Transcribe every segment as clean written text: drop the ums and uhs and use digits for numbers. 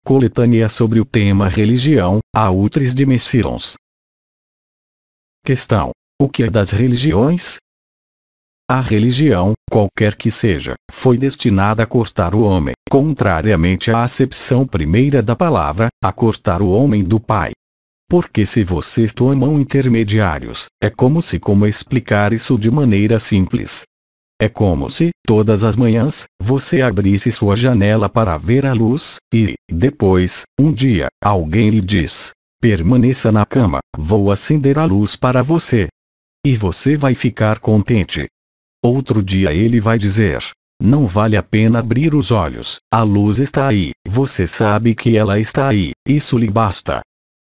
Coletânea sobre o tema religião, a Outris de Messirons. Questão: o que é das religiões? A religião, qualquer que seja, foi destinada a cortar o homem, contrariamente à acepção primeira da palavra, a cortar o homem do Pai. Porque se vocês tomam intermediários, é como explicar isso de maneira simples. É como se, todas as manhãs, você abrisse sua janela para ver a luz, e, depois, um dia, alguém lhe diz: permaneça na cama, vou acender a luz para você. E você vai ficar contente. Outro dia ele vai dizer: não vale a pena abrir os olhos, a luz está aí, você sabe que ela está aí, isso lhe basta.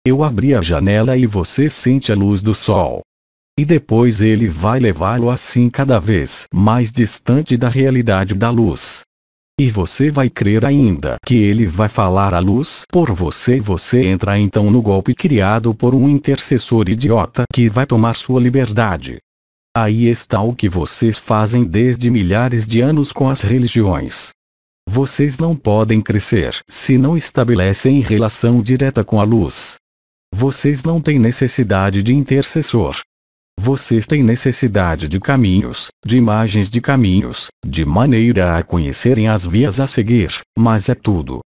Eu abri a janela e você sente a luz do sol. E depois ele vai levá-lo assim cada vez mais distante da realidade da luz. E você vai crer ainda que ele vai falar a luz por você, e você entra então no golpe criado por um intercessor idiota que vai tomar sua liberdade. Aí está o que vocês fazem desde milhares de anos com as religiões. Vocês não podem crescer se não estabelecem relação direta com a luz. Vocês não têm necessidade de intercessor. Vocês têm necessidade de caminhos, de imagens de caminhos, de maneira a conhecerem as vias a seguir, mas é tudo.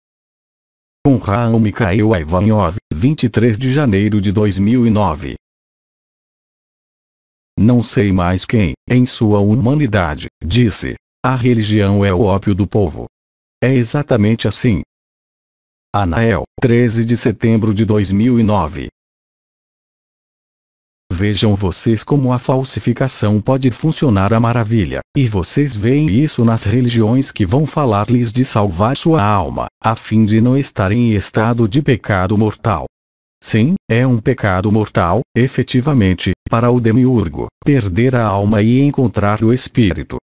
Com Raul Mikhail Ivanov, 23 de janeiro de 2009. Não sei mais quem, em sua humanidade, disse: a religião é o ópio do povo. É exatamente assim. Anael, 13 de setembro de 2009. Vejam vocês como a falsificação pode funcionar à maravilha, e vocês veem isso nas religiões que vão falar-lhes de salvar sua alma, a fim de não estarem em estado de pecado mortal. Sim, é um pecado mortal, efetivamente, para o demiurgo, perder a alma e encontrar o espírito.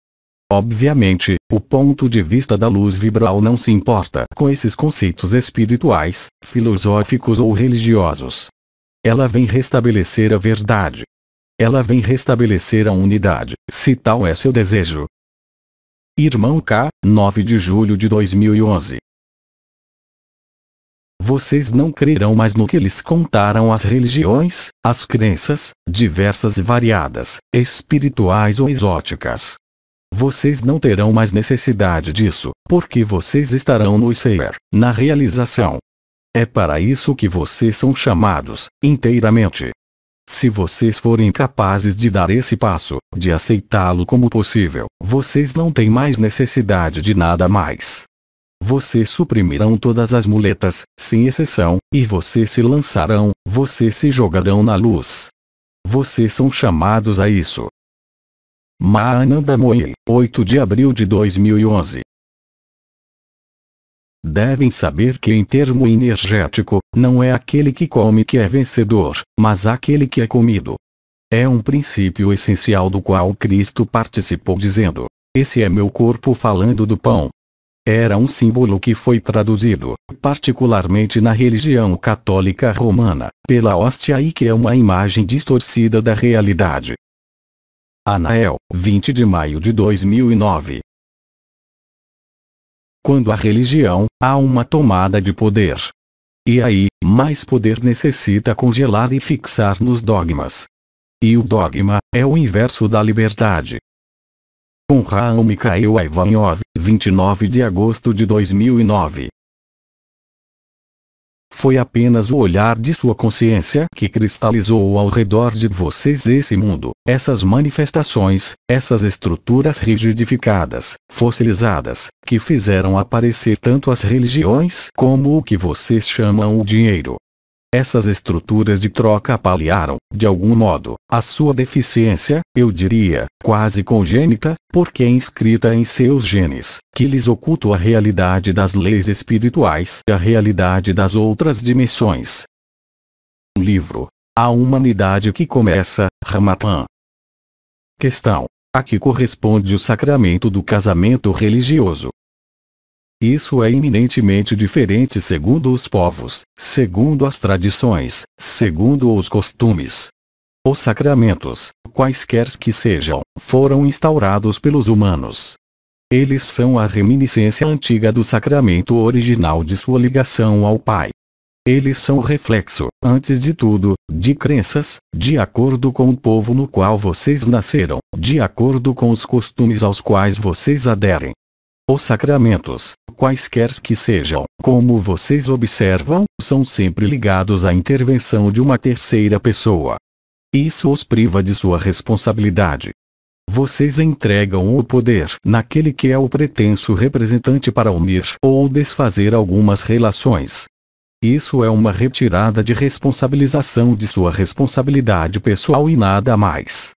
Obviamente, o ponto de vista da luz vibral não se importa com esses conceitos espirituais, filosóficos ou religiosos. Ela vem restabelecer a verdade. Ela vem restabelecer a unidade, se tal é seu desejo. Irmão K, 9 de julho de 2011. Vocês não crerão mais no que lhes contaram as religiões, as crenças, diversas e variadas, espirituais ou exóticas. Vocês não terão mais necessidade disso, porque vocês estarão no ser, na realização. É para isso que vocês são chamados, inteiramente. Se vocês forem capazes de dar esse passo, de aceitá-lo como possível, vocês não têm mais necessidade de nada mais. Vocês suprimirão todas as muletas, sem exceção, e vocês se lançarão, vocês se jogarão na luz. Vocês são chamados a isso. Mahananda Mohi, 8 de abril de 2011. Devem saber que em termo energético, não é aquele que come que é vencedor, mas aquele que é comido. É um princípio essencial do qual Cristo participou dizendo: esse é meu corpo, falando do pão. Era um símbolo que foi traduzido, particularmente na religião católica romana, pela hóstia e que é uma imagem distorcida da realidade. Anael, 20 de maio de 2009. Quando a religião, há uma tomada de poder. E aí, mais poder necessita congelar e fixar nos dogmas. E o dogma, é o inverso da liberdade. Com Raul Mikhail Ivanov, 29 de agosto de 2009. Foi apenas o olhar de sua consciência que cristalizou ao redor de vocês esse mundo, essas manifestações, essas estruturas rigidificadas, fossilizadas, que fizeram aparecer tanto as religiões como o que vocês chamam o dinheiro. Essas estruturas de troca paliaram, de algum modo, a sua deficiência, eu diria, quase congênita, porque é inscrita em seus genes, que lhes ocultam a realidade das leis espirituais e a realidade das outras dimensões. Livro: A Humanidade que Começa, Ramatan. Questão: a que corresponde o sacramento do casamento religioso? Isso é eminentemente diferente segundo os povos, segundo as tradições, segundo os costumes. Os sacramentos, quaisquer que sejam, foram instaurados pelos humanos. Eles são a reminiscência antiga do sacramento original de sua ligação ao Pai. Eles são o reflexo, antes de tudo, de crenças, de acordo com o povo no qual vocês nasceram, de acordo com os costumes aos quais vocês aderem. Os sacramentos, quaisquer que sejam, como vocês observam, são sempre ligados à intervenção de uma terceira pessoa. Isso os priva de sua responsabilidade. Vocês entregam o poder naquele que é o pretenso representante para unir ou desfazer algumas relações. Isso é uma retirada de responsabilização de sua responsabilidade pessoal e nada mais.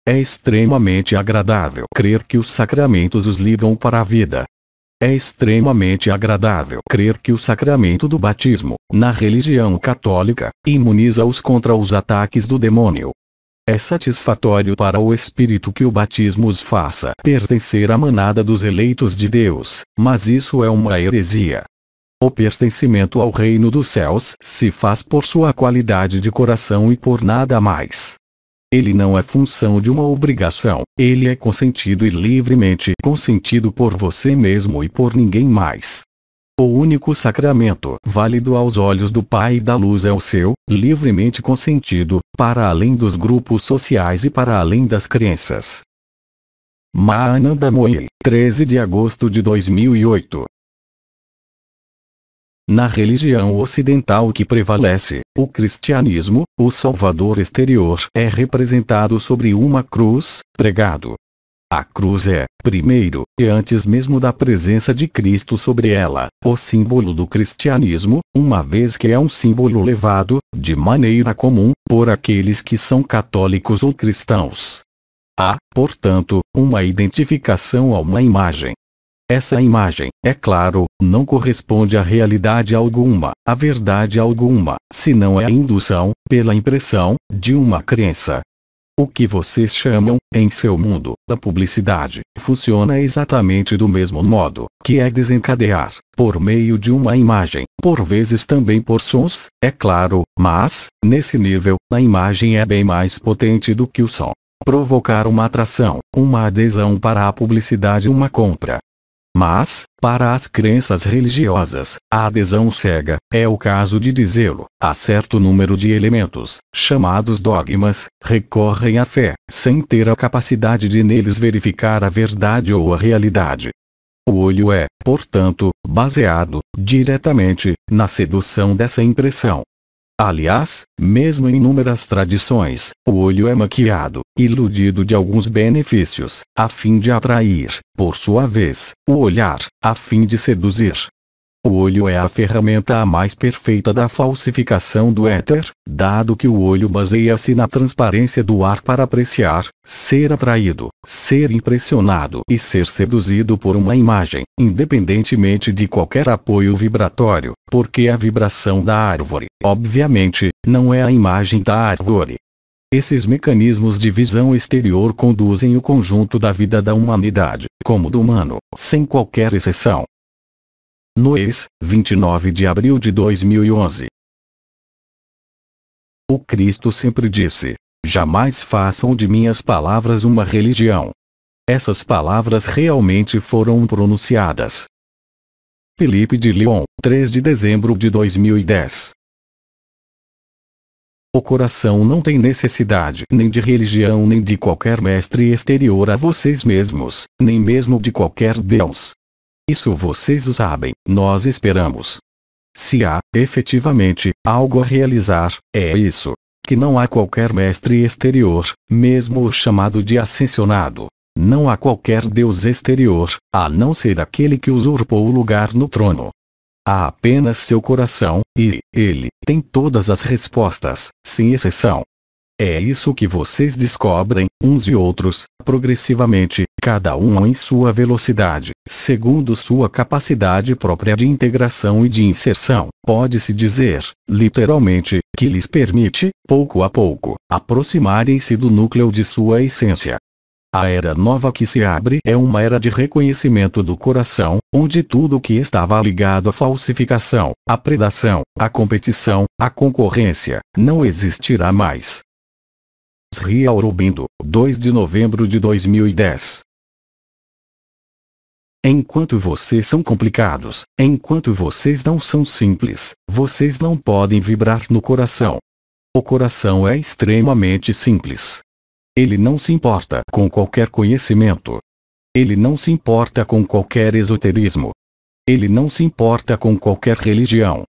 É extremamente agradável crer que os sacramentos os ligam para a vida. É extremamente agradável crer que o sacramento do batismo, na religião católica, imuniza-os contra os ataques do demônio. É satisfatório para o espírito que o batismo os faça pertencer à manada dos eleitos de Deus, mas isso é uma heresia. O pertencimento ao reino dos céus se faz por sua qualidade de coração e por nada mais. Ele não é função de uma obrigação, ele é consentido e livremente consentido por você mesmo e por ninguém mais. O único sacramento válido aos olhos do Pai da Luz é o seu, livremente consentido, para além dos grupos sociais e para além das crenças. Mahananda Mohi, 13 de agosto de 2008. Na religião ocidental que prevalece, o cristianismo, o Salvador exterior é representado sobre uma cruz, pregado. A cruz é, primeiro, e antes mesmo da presença de Cristo sobre ela, o símbolo do cristianismo, uma vez que é um símbolo levado, de maneira comum, por aqueles que são católicos ou cristãos. Há, portanto, uma identificação a uma imagem. Essa imagem, é claro, não corresponde à realidade alguma, à verdade alguma, senão é a indução, pela impressão, de uma crença. O que vocês chamam, em seu mundo, da publicidade, funciona exatamente do mesmo modo, que é desencadear, por meio de uma imagem, por vezes também por sons, é claro, mas, nesse nível, a imagem é bem mais potente do que o som. Provocar uma atração, uma adesão para a publicidade, uma compra. Mas, para as crenças religiosas, a adesão cega, é o caso de dizê-lo, a certo número de elementos, chamados dogmas, recorrem à fé, sem ter a capacidade de neles verificar a verdade ou a realidade. O olho é, portanto, baseado, diretamente, na sedução dessa impressão. Aliás, mesmo em inúmeras tradições, o olho é maquiado, iludido de alguns benefícios, a fim de atrair, por sua vez, o olhar, a fim de seduzir. O olho é a ferramenta a mais perfeita da falsificação do éter, dado que o olho baseia-se na transparência do ar para apreciar, ser atraído, ser impressionado e ser seduzido por uma imagem, independentemente de qualquer apoio vibratório, porque a vibração da árvore, obviamente, não é a imagem da árvore. Esses mecanismos de visão exterior conduzem o conjunto da vida da humanidade, como do humano, sem qualquer exceção. Noês, 29 de abril de 2011. O Cristo sempre disse: jamais façam de minhas palavras uma religião. Essas palavras realmente foram pronunciadas. Felipe de Lyon, 3 de dezembro de 2010. O coração não tem necessidade nem de religião nem de qualquer mestre exterior a vocês mesmos, nem mesmo de qualquer Deus. Isso vocês o sabem, nós esperamos. Se há, efetivamente, algo a realizar, é isso. Que não há qualquer mestre exterior, mesmo o chamado de ascensionado. Não há qualquer Deus exterior, a não ser aquele que usurpou o lugar no trono. Há apenas seu coração, e ele tem todas as respostas, sem exceção. É isso que vocês descobrem, uns e outros, progressivamente, cada um em sua velocidade, segundo sua capacidade própria de integração e de inserção, pode-se dizer, literalmente, que lhes permite, pouco a pouco, aproximarem-se do núcleo de sua essência. A era nova que se abre é uma era de reconhecimento do coração, onde tudo o que estava ligado à falsificação, à predação, à competição, à concorrência, não existirá mais. Sri Aurobindo, 2 de novembro de 2010. Enquanto vocês são complicados, enquanto vocês não são simples, vocês não podem vibrar no coração. O coração é extremamente simples. Ele não se importa com qualquer conhecimento. Ele não se importa com qualquer esoterismo. Ele não se importa com qualquer religião.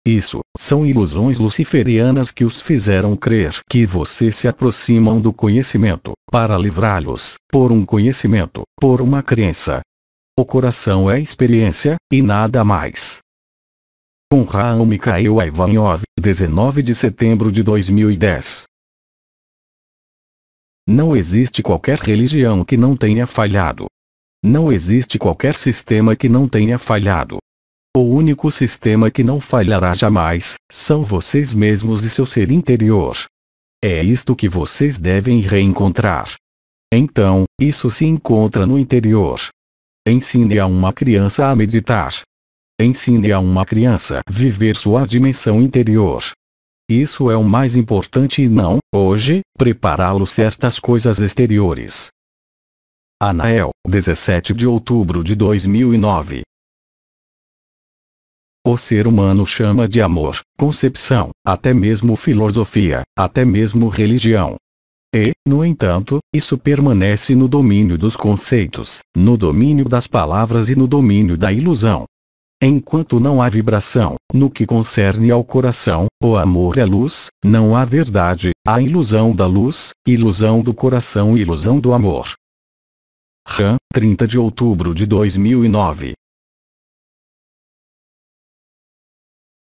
Isso são ilusões luciferianas que os fizeram crer que vocês se aproximam do conhecimento, para livrá-los, por um conhecimento, por uma crença. O coração é experiência, e nada mais. Com Raul Mikhail Ivanov, 19 de setembro de 2010. Não existe qualquer religião que não tenha falhado. Não existe qualquer sistema que não tenha falhado. O único sistema que não falhará jamais, são vocês mesmos e seu ser interior. É isto que vocês devem reencontrar. Então, isso se encontra no interior. Ensine a uma criança a meditar. Ensine a uma criança a viver sua dimensão interior. Isso é o mais importante e não, hoje, prepará-lo certas coisas exteriores. Anael, 17 de outubro de 2009. O ser humano chama de amor, concepção, até mesmo filosofia, até mesmo religião. E, no entanto, isso permanece no domínio dos conceitos, no domínio das palavras e no domínio da ilusão. Enquanto não há vibração, no que concerne ao coração, o amor é luz, não há verdade, há ilusão da luz, ilusão do coração e ilusão do amor. Ran, 30 de outubro de 2009.